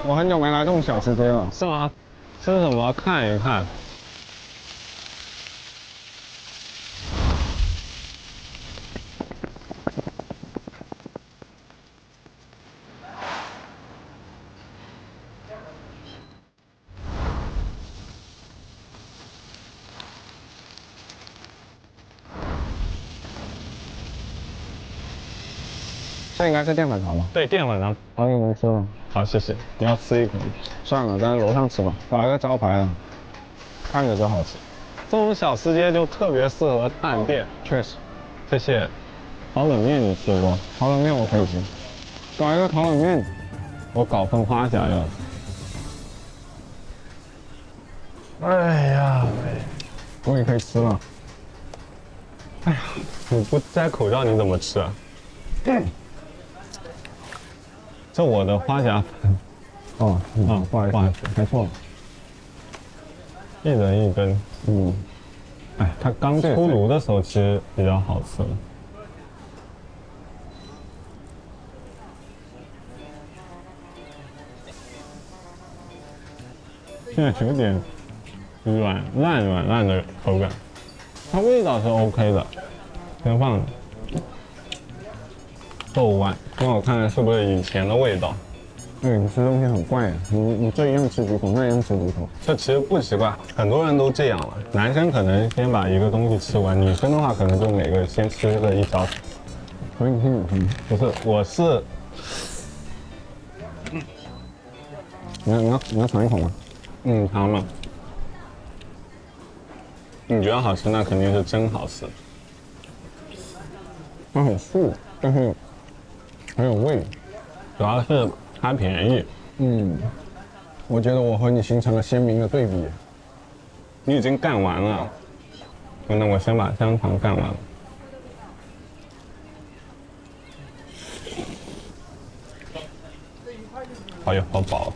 我很久沒來這種小吃街了。是嗎？吃什麼？看一看。这应該是澱粉肠吧？对，澱粉肠。好，你们吃吧。好，謝謝。你要吃一口？算了，在樓上吃吧。打個招牌啊，看着就好吃。這種小吃街就特別適合探店。確實。謝謝。烤冷麵你吃過？烤冷麵我可以吃。搞一個烤冷麵。我搞份花甲要。哎呀，終於可以吃了。哎呀，你不摘口罩你怎麼吃啊？這我的花甲粉。哦，不好意思，猜錯了。一人一根。哎，它剛出爐的時候其實比較好吃。現在有點軟爛的口感，它味道是 OK 的。先放豆瓣，让我看看是不是以前的味道。对，你吃東西很怪啊！你這一樣吃幾口，那一樣吃幾口。這其實不奇怪，很多人都這樣了。男生可能先把一個東西吃完，女生的話可能就每個先吃個一小口。所以你是女生？不是，我是。你要嘗一口嗎？嘗嘛。你覺得好吃，那肯定是真好吃。它很素，但是很有味。主要是它便宜。我覺得我和你形成了鮮明的對比。你已經幹完了，那我先把香腸幹完了。好有好飽。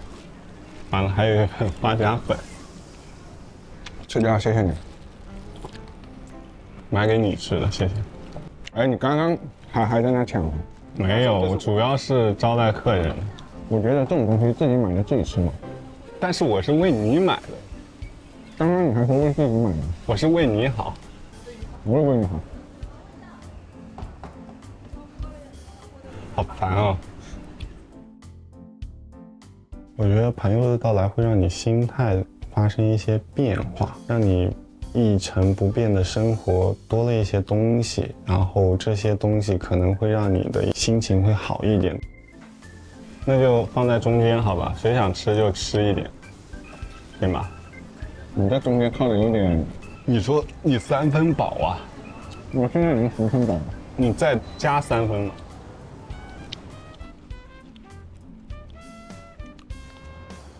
完了，還有一份花甲粉。吃掉，謝謝你。買給你吃的，謝謝。哎，你剛剛還在那搶？沒有，我主要是招待客人。我覺得這種東西自己買的自己吃嘛。但是我是為你買的。剛剛你還說為自己買的。我是為你好。我也為你好。好煩哦。我覺得朋友的到來會讓你心態發生一些變化，讓你一成不變的生活多了一些東西，然後這些東西可能會讓你的心情會好一點。那就放在中間好吧，誰想吃就吃一點，對嗎？你在中間靠的有點……你說你3分飽啊？我現在已經10分飽了。你再加3分了。